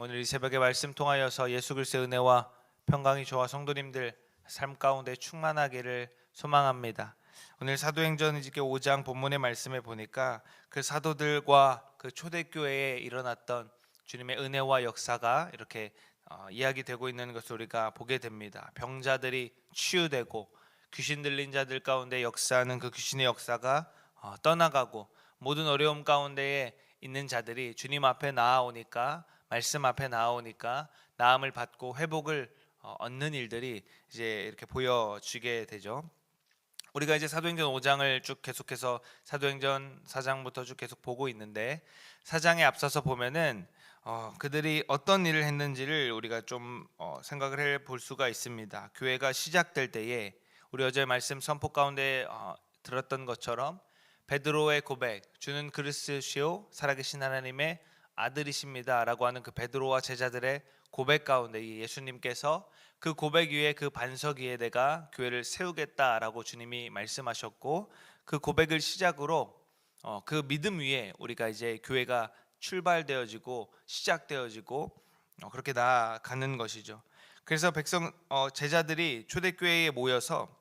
오늘 이 새벽에 말씀 통하여서 예수 그리스도의 은혜와 평강이 저와 성도님들 삶 가운데 충만하기를 소망합니다. 오늘 사도행전 5장 본문의 말씀에 보니까 그 사도들과 그 초대교회에 일어났던 주님의 은혜와 역사가 이렇게 이야기되고 있는 것을 우리가 보게 됩니다. 병자들이 치유되고 귀신 들린 자들 가운데 역사하는 그 귀신의 역사가 떠나가고 모든 어려움 가운데에 있는 자들이 주님 앞에 나아오니까, 말씀 앞에 나아오니까 나음을 받고 회복을 얻는 일들이 이제 이렇게 보여지게 되죠. 우리가 이제 사도행전 5장을 쭉 계속해서 사도행전 4장부터 쭉 계속 보고 있는데, 4장에 앞서서 보면은 그들이 어떤 일을 했는지를 우리가 좀 생각을 해볼 수가 있습니다. 교회가 시작될 때에 우리 어제 말씀 선포 가운데 들었던 것처럼 베드로의 고백, 주는 그리스도시요 살아계신 하나님의 아들이십니다 라고 하는 그 베드로와 제자들의 고백 가운데 예수님께서 그 고백 위에, 그 반석 위에 내가 교회를 세우겠다라고 주님이 말씀하셨고, 그 고백을 시작으로 그 믿음 위에 우리가 이제 교회가 출발되어지고 시작되어지고 그렇게 나아가는 것이죠. 그래서 제자들이 초대교회에 모여서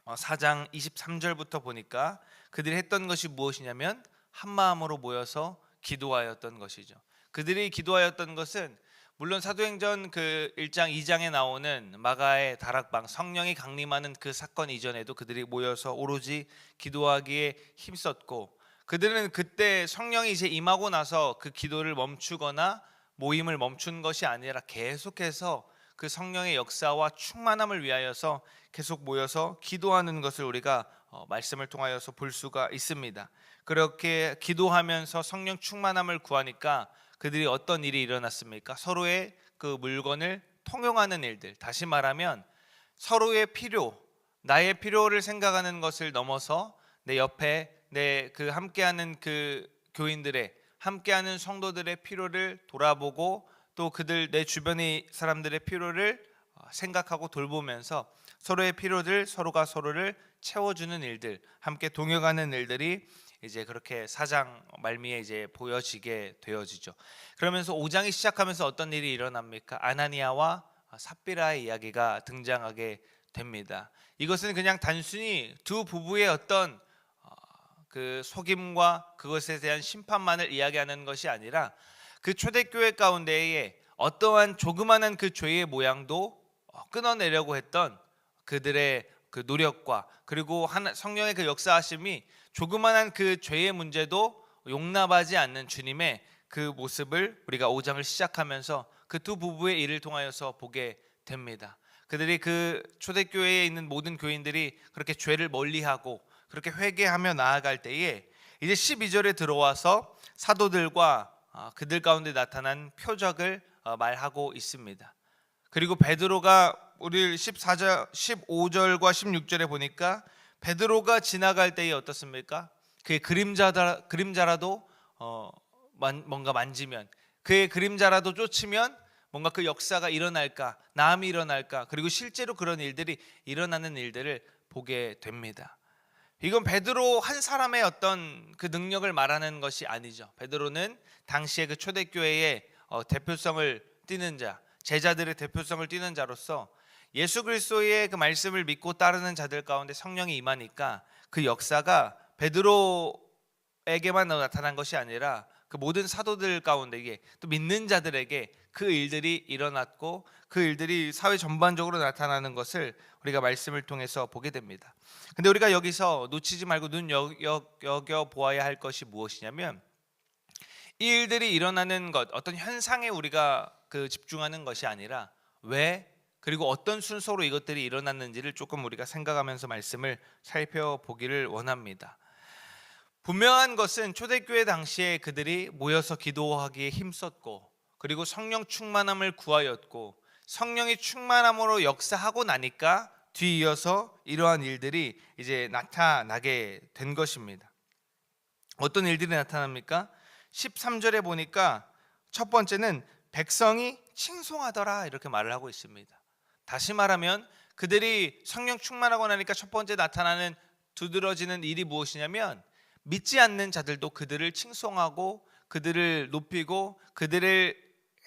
4장 23절부터 보니까 그들이 했던 것이 무엇이냐면 한 마음으로 모여서 기도하였던 것이죠. 그들이 기도하였던 것은 물론 사도행전 그 1장 2장에 나오는 마가의 다락방, 성령이 강림하는 그 사건 이전에도 그들이 모여서 오로지 기도하기에 힘썼고, 그들은 그때 성령이 이제 임하고 나서 그 기도를 멈추거나 모임을 멈춘 것이 아니라 계속해서 그 성령의 역사와 충만함을 위하여서 계속 모여서 기도하는 것을 우리가 말씀을 통하여서 볼 수가 있습니다. 그렇게 기도하면서 성령 충만함을 구하니까 그들이 어떤 일이 일어났습니까? 서로의 그 물건을 통용하는 일들, 다시 말하면 서로의 필요, 나의 필요를 생각하는 것을 넘어서 내 옆에 내 그 함께하는 그 교인들의, 함께하는 성도들의 필요를 돌아보고, 또 그들 내 주변의 사람들의 필요를 생각하고 돌보면서 서로의 필요들, 서로가 서로를 채워주는 일들, 함께 동역하는 일들이 이제 그렇게 4장 말미에 이제 보여지게 되어지죠. 그러면서 5장이 시작하면서 어떤 일이 일어납니까? 아나니아와 삽비라의 이야기가 등장하게 됩니다. 이것은 그냥 단순히 두 부부의 어떤 그 속임과 그것에 대한 심판만을 이야기하는 것이 아니라 그 초대교회 가운데에 어떠한 조그마한 그 죄의 모양도 끊어내려고 했던 그들의 그 노력과, 그리고 성령의 그 역사하심이 조그마한 그 죄의 문제도 용납하지 않는 주님의 그 모습을 우리가 5장을 시작하면서 그 두 부부의 일을 통하여서 보게 됩니다. 그들이 그 초대교회에 있는 모든 교인들이 그렇게 죄를 멀리하고 그렇게 회개하며 나아갈 때에 이제 12절에 들어와서 사도들과 그들 가운데 나타난 표적을 말하고 있습니다. 그리고 베드로가 우리 15절과 16절에 보니까 베드로가 지나갈 때에 어떻습니까? 그의 그림자라도 뭔가 만지면, 그의 그림자라도 쫓으면 뭔가 그 역사가 일어날까, 나음이 일어날까, 그리고 실제로 그런 일들이 일어나는 일들을 보게 됩니다. 이건 베드로 한 사람의 어떤 그 능력을 말하는 것이 아니죠. 베드로는 당시에 그 초대교회의 대표성을 띠는 자, 제자들의 대표성을 띠는 자로서 예수 그리스도의 그 말씀을 믿고 따르는 자들 가운데 성령이 임하니까 그 역사가 베드로에게만 나타난 것이 아니라 그 모든 사도들 가운데, 또 믿는 자들에게 그 일들이 일어났고 그 일들이 사회 전반적으로 나타나는 것을 우리가 말씀을 통해서 보게 됩니다. 근데 우리가 여기서 놓치지 말고 눈여겨 보아야 할 것이 무엇이냐면, 이 일들이 일어나는 것, 어떤 현상에 우리가 그 집중하는 것이 아니라 왜, 그리고 어떤 순서로 이것들이 일어났는지를 조금 우리가 생각하면서 말씀을 살펴보기를 원합니다. 분명한 것은 초대교회 당시에 그들이 모여서 기도하기에 힘썼고, 그리고 성령 충만함을 구하였고, 성령이 충만함으로 역사하고 나니까 뒤이어서 이러한 일들이 이제 나타나게 된 것입니다. 어떤 일들이 나타납니까? 13절에 보니까 첫 번째는 백성이 칭송하더라 이렇게 말을 하고 있습니다. 다시 말하면 그들이 성령 충만하고 나니까 첫 번째 나타나는 두드러지는 일이 무엇이냐면, 믿지 않는 자들도 그들을 칭송하고 그들을 높이고 그들을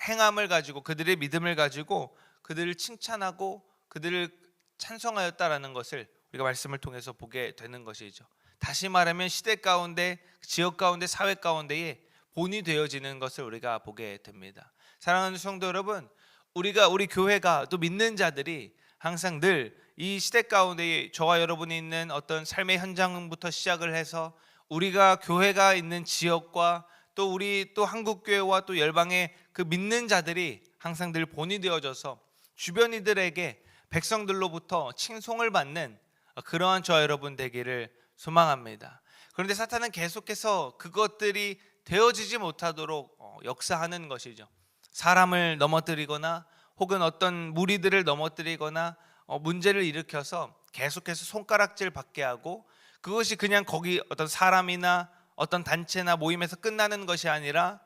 행함을 가지고, 그들의 믿음을 가지고 그들을 칭찬하고 그들을 찬송하였다라는 것을 우리가 말씀을 통해서 보게 되는 것이죠. 다시 말하면 시대 가운데, 지역 가운데, 사회 가운데에 본이 되어지는 것을 우리가 보게 됩니다. 사랑하는 성도 여러분, 우리 교회가 또 믿는 자들이 항상 늘 이 시대 가운데 저와 여러분이 있는 어떤 삶의 현장부터 시작을 해서 우리가 교회가 있는 지역과 또 우리 또 한국교회와 또 열방의 그 믿는 자들이 항상 늘 본이 되어져서 주변 이들에게 백성들로부터 칭송을 받는 그러한 저와 여러분 되기를 소망합니다. 그런데 사탄은 계속해서 그것들이 되어지지 못하도록 역사하는 것이죠. 사람을 넘어뜨리거나 혹은 어떤 무리들을 넘어뜨리거나 문제를 일으켜서 계속해서 손가락질 받게 하고, 그것이 그냥 거기 어떤 사람이나 어떤 단체나 모임에서 끝나는 것이 아니라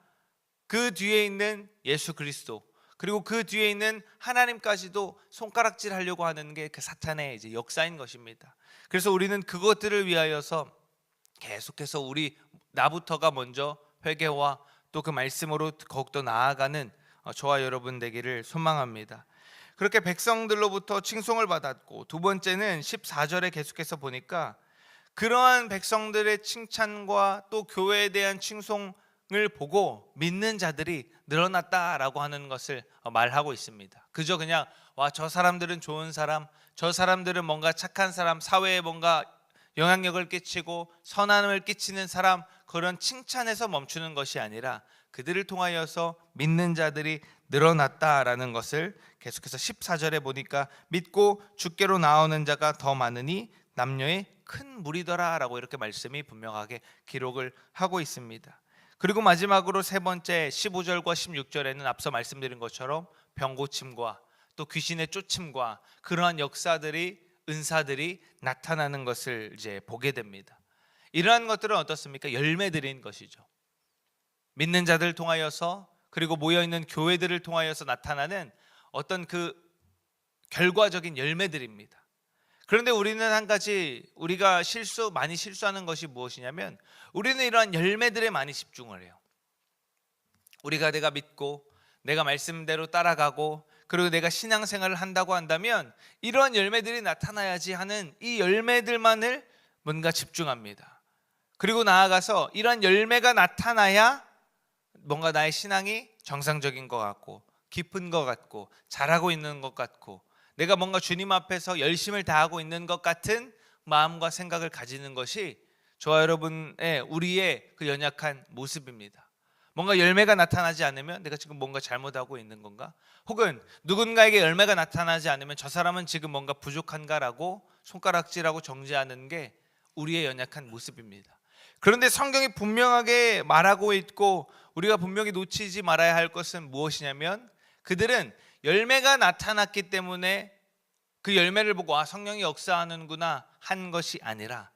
그 뒤에 있는 예수 그리스도, 그리고 그 뒤에 있는 하나님까지도 손가락질 하려고 하는 게 그 사탄의 이제 역사인 것입니다. 그래서 우리는 그것들을 위하여서 계속해서 나부터가 먼저 회개와 또 그 말씀으로 더욱더 나아가는 저와 여러분 되기를 소망합니다. 그렇게 백성들로부터 칭송을 받았고, 두 번째는 14절에 계속해서 보니까 그러한 백성들의 칭찬과 또 교회에 대한 칭송을 보고 믿는 자들이 늘어났다라고 하는 것을 말하고 있습니다. 그저 그냥 저 사람들은 좋은 사람, 저 사람들은 뭔가 착한 사람, 사회에 뭔가 영향력을 끼치고 선함을 끼치는 사람, 그런 칭찬에서 멈추는 것이 아니라 그들을 통하여서 믿는 자들이 늘어났다라는 것을 계속해서 14절에 보니까 믿고 주께로 나오는 자가 더 많으니 남녀의 큰 무리더라라고 이렇게 말씀이 분명하게 기록을 하고 있습니다. 그리고 마지막으로 세 번째 15절과 16절에는 앞서 말씀드린 것처럼 병고침과 또 귀신의 쫓임과 그러한 역사들이, 은사들이 나타나는 것을 이제 보게 됩니다. 이러한 것들은 어떻습니까? 열매들인 것이죠. 믿는 자들 통하여서, 그리고 모여있는 교회들을 통하여서 나타나는 어떤 그 결과적인 열매들입니다. 그런데 우리는 한 가지 우리가 많이 실수하는 것이 무엇이냐면, 우리는 이러한 열매들에 많이 집중을 해요. 내가 믿고 내가 말씀대로 따라가고 그리고 내가 신앙생활을 한다고 한다면 이러한 열매들이 나타나야지 하는 이 열매들만을 뭔가 집중합니다. 그리고 나아가서 이러한 열매가 나타나야 뭔가 나의 신앙이 정상적인 것 같고 깊은 것 같고 잘하고 있는 것 같고 내가 뭔가 주님 앞에서 열심을 다하고 있는 것 같은 마음과 생각을 가지는 것이 저와 여러분의 우리의 그 연약한 모습입니다. 뭔가 열매가 나타나지 않으면 내가 지금 뭔가 잘못하고 있는 건가? 혹은 누군가에게 열매가 나타나지 않으면 저 사람은 지금 뭔가 부족한가라고 손가락질하고 정죄하는 게 우리의 연약한 모습입니다. 그런데 성경이 분명하게 말하고 있고 우리가 분명히 놓치지 말아야 할 것은 무엇이냐면, 그들은 열매가 나타났기 때문에 그 열매를 보고 성령이 역사하는구나 한 것이 아니라,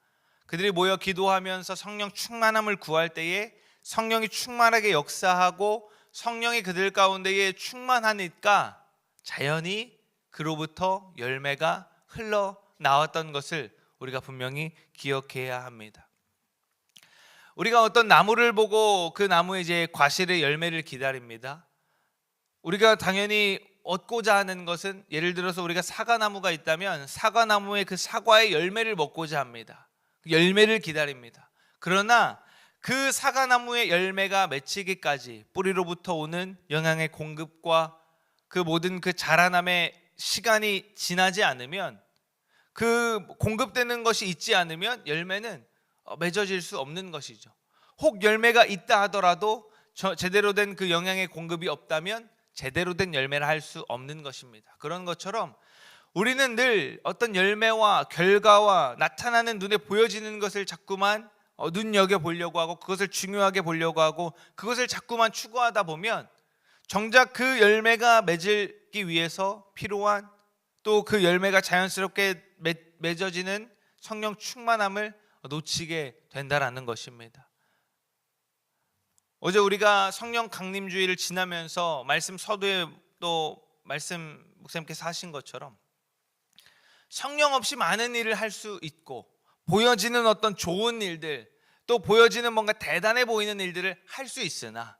그들이 모여 기도하면서 성령 충만함을 구할 때에 성령이 충만하게 역사하고 성령이 그들 가운데에 충만하니까 자연히 그로부터 열매가 흘러나왔던 것을 우리가 분명히 기억해야 합니다. 우리가 어떤 나무를 보고 그 나무의 이제 과실의 열매를 기다립니다. 우리가 당연히 얻고자 하는 것은, 예를 들어서 우리가 사과나무가 있다면 사과나무의 그 사과의 열매를 먹고자 합니다. 열매를 기다립니다. 그러나 그 사과나무의 열매가 맺히기까지 뿌리로부터 오는 영양의 공급과 그 모든 그 자라남의 시간이 지나지 않으면, 그 공급되는 것이 있지 않으면 열매는 맺어질 수 없는 것이죠. 혹 열매가 있다 하더라도 제대로 된 그 영양의 공급이 없다면 제대로 된 열매를 할 수 없는 것입니다. 그런 것처럼 우리는 늘 어떤 열매와 결과와 나타나는 눈에 보여지는 것을 자꾸만 눈여겨보려고 하고 그것을 중요하게 보려고 하고 그것을 자꾸만 추구하다 보면 정작 그 열매가 맺기 위해서 필요한, 또 그 열매가 자연스럽게 맺어지는 성령 충만함을 놓치게 된다라는 것입니다. 어제 우리가 성령 강림주의를 지나면서 말씀 서두에 또 말씀 목사님께서 하신 것처럼 성령 없이 많은 일을 할 수 있고 보여지는 어떤 좋은 일들, 또 보여지는 뭔가 대단해 보이는 일들을 할 수 있으나,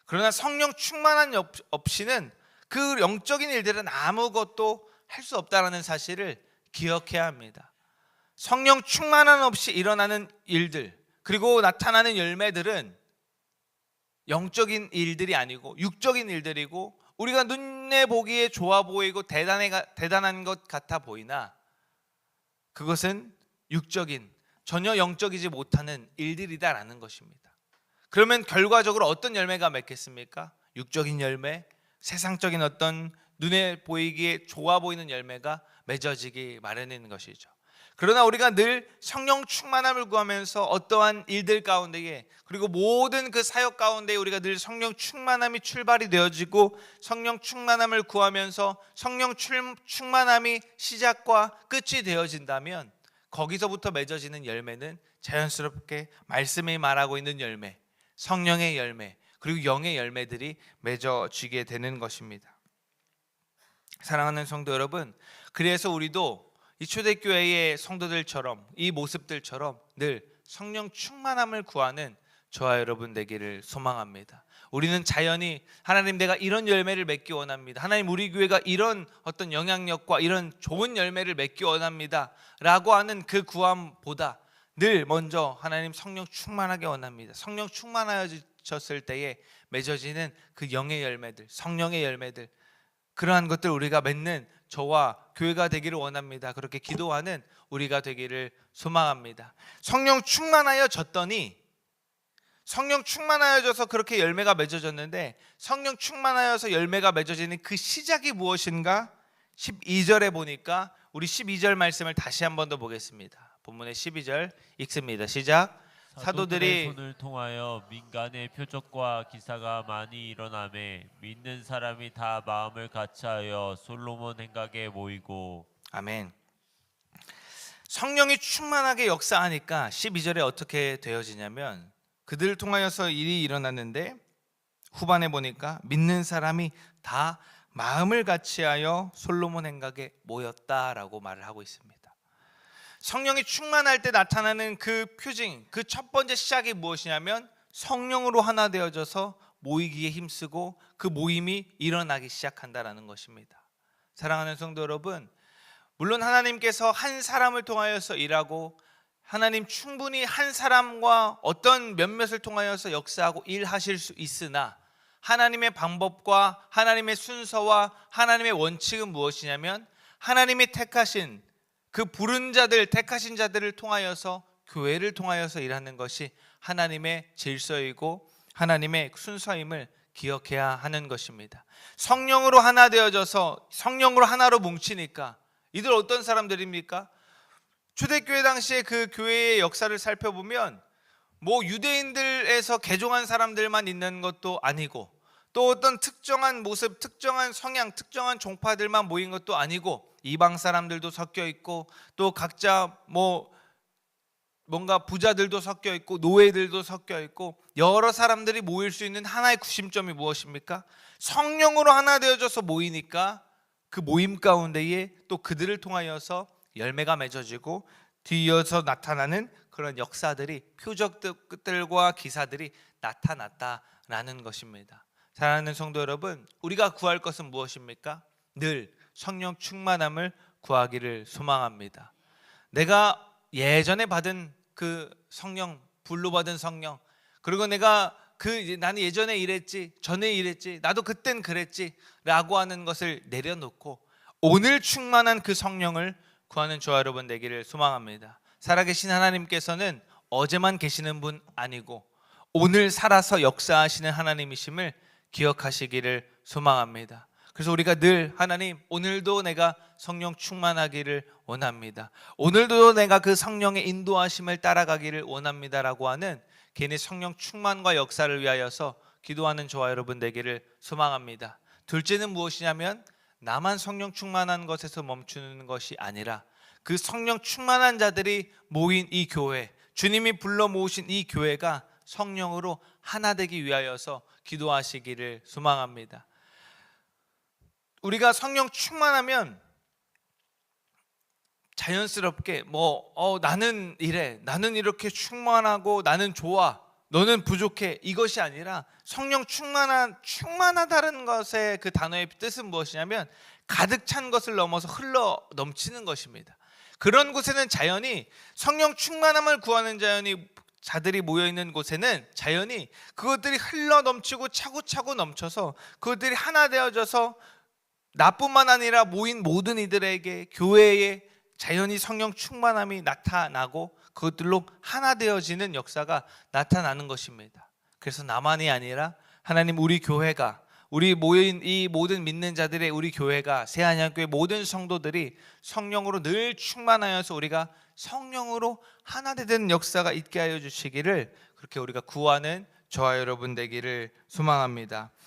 그러나 성령 충만한 없이는 그 영적인 일들은 아무것도 할 수 없다라는 사실을 기억해야 합니다. 성령 충만함 없이 일어나는 일들, 그리고 나타나는 열매들은 영적인 일들이 아니고 육적인 일들이고, 우리가 눈에 보기에 좋아 보이고 대단한 것 같아 보이나 그것은 육적인, 전혀 영적이지 못하는 일들이다라는 것입니다. 그러면 결과적으로 어떤 열매가 맺겠습니까? 육적인 열매, 세상적인 어떤 눈에 보이기에 좋아 보이는 열매가 맺어지기 마련인 것이죠. 그러나 우리가 늘 성령 충만함을 구하면서 어떠한 일들 가운데에, 그리고 모든 그 사역 가운데에 우리가 늘 성령 충만함이 출발이 되어지고 성령 충만함을 구하면서 성령 충만함이 시작과 끝이 되어진다면 거기서부터 맺어지는 열매는 자연스럽게 말씀이 말하고 있는 열매, 성령의 열매, 그리고 영의 열매들이 맺어지게 되는 것입니다. 사랑하는 성도 여러분, 그래서 우리도 이 초대교회의 성도들처럼, 이 모습들처럼 늘 성령 충만함을 구하는 저와 여러분 되기를 소망합니다. 우리는 자연히 하나님, 내가 이런 열매를 맺기 원합니다, 하나님 우리 교회가 이런 어떤 영향력과 이런 좋은 열매를 맺기 원합니다 라고 하는 그 구함보다 늘 먼저 하나님 성령 충만하게 원합니다. 성령 충만하여졌을 때에 맺어지는 그 영의 열매들, 성령의 열매들, 그러한 것들 우리가 맺는 저와 교회가 되기를 원합니다. 그렇게 기도하는 우리가 되기를 소망합니다. 성령 충만하여졌더니, 성령 충만하여져서 그렇게 열매가 맺어졌는데, 성령 충만하여서 열매가 맺어지는 그 시작이 무엇인가? 12절에 보니까, 우리 12절 말씀을 다시 한 번 더 보겠습니다. 본문의 12절 읽습니다. 시작. 사도들의 손을 통하여 민간의 표적과 기사가 많이 일어나매 믿는 사람이 다 마음을 같이하여 솔로몬 행각에 모이고. 아멘. 성령이 충만하게 역사하니까 12절에 어떻게 되어지냐면, 그들을 통하여서 일이 일어났는데 후반에 보니까 믿는 사람이 다 마음을 같이하여 솔로몬 행각에 모였다라고 말을 하고 있습니다. 성령이 충만할 때 나타나는 그 표징, 그 첫 번째 시작이 무엇이냐면 성령으로 하나 되어져서 모이기에 힘쓰고 그 모임이 일어나기 시작한다라는 것입니다. 사랑하는 성도 여러분, 물론 하나님께서 한 사람을 통하여서 일하고, 하나님 충분히 한 사람과 어떤 몇몇을 통하여서 역사하고 일하실 수 있으나, 하나님의 방법과 하나님의 순서와 하나님의 원칙은 무엇이냐면 하나님이 택하신 그 부른 자들, 택하신 자들을 통하여서, 교회를 통하여서 일하는 것이 하나님의 질서이고 하나님의 순서임을 기억해야 하는 것입니다. 성령으로 하나 되어져서 성령으로 하나로 뭉치니까 이들 어떤 사람들입니까? 초대교회 당시에 그 교회의 역사를 살펴보면 뭐 유대인들에서 개종한 사람들만 있는 것도 아니고, 또 어떤 특정한 모습, 특정한 성향, 특정한 종파들만 모인 것도 아니고, 이방 사람들도 섞여 있고, 또 각자 뭔가 부자들도 섞여 있고, 노예들도 섞여 있고, 여러 사람들이 모일 수 있는 하나의 구심점이 무엇입니까? 성령으로 하나 되어져서 모이니까 그 모임 가운데에 또 그들을 통하여서 열매가 맺어지고 뒤이어서 나타나는 그런 역사들이, 표적들과 기사들이 나타났다라는 것입니다. 사랑하는 성도 여러분, 우리가 구할 것은 무엇입니까? 늘 성령 충만함을 구하기를 소망합니다. 내가 예전에 받은 그 성령, 불로 받은 성령, 그리고 내가 나는 예전에 이랬지, 전에 이랬지, 나도 그땐 그랬지 라고 하는 것을 내려놓고 오늘 충만한 그 성령을 구하는 저와 여러분 되기를 소망합니다. 살아계신 하나님께서는 어제만 계시는 분 아니고 오늘 살아서 역사하시는 하나님이심을 기억하시기를 소망합니다. 그래서 우리가 늘 하나님, 오늘도 내가 성령 충만하기를 원합니다, 오늘도 내가 그 성령의 인도하심을 따라가기를 원합니다라고 하는 개인의 성령 충만과 역사를 위하여서 기도하는 저와 여러분 되기를 소망합니다. 둘째는 무엇이냐면, 나만 성령 충만한 것에서 멈추는 것이 아니라 그 성령 충만한 자들이 모인 이 교회, 주님이 불러 모으신 이 교회가 성령으로 하나 되기 위하여서 기도하시기를 소망합니다. 우리가 성령 충만하면 자연스럽게 나는 이래, 나는 이렇게 충만하고 나는 좋아, 너는 부족해 이것이 아니라 성령 충만하다는 것의 그 단어의 뜻은 무엇이냐면 가득 찬 것을 넘어서 흘러 넘치는 것입니다. 그런 곳에는 자연히 성령 충만함을 구하는 자들이 모여 있는 곳에는 자연히 그것들이 흘러 넘치고 차고차고 넘쳐서 그것들이 하나 되어져서 나뿐만 아니라 모인 모든 이들에게 교회에 자연히 성령 충만함이 나타나고 그것들로 하나 되어지는 역사가 나타나는 것입니다. 그래서 나만이 아니라 하나님 우리 교회가 우리 모인 이 모든 믿는 자들의 우리 교회가 새한양교회 모든 성도들이 성령으로 늘 충만하여서 우리가 성령으로 하나 되는 역사가 있게 하여 주시기를 그렇게 우리가 구하는 저와 여러분 되기를 소망합니다.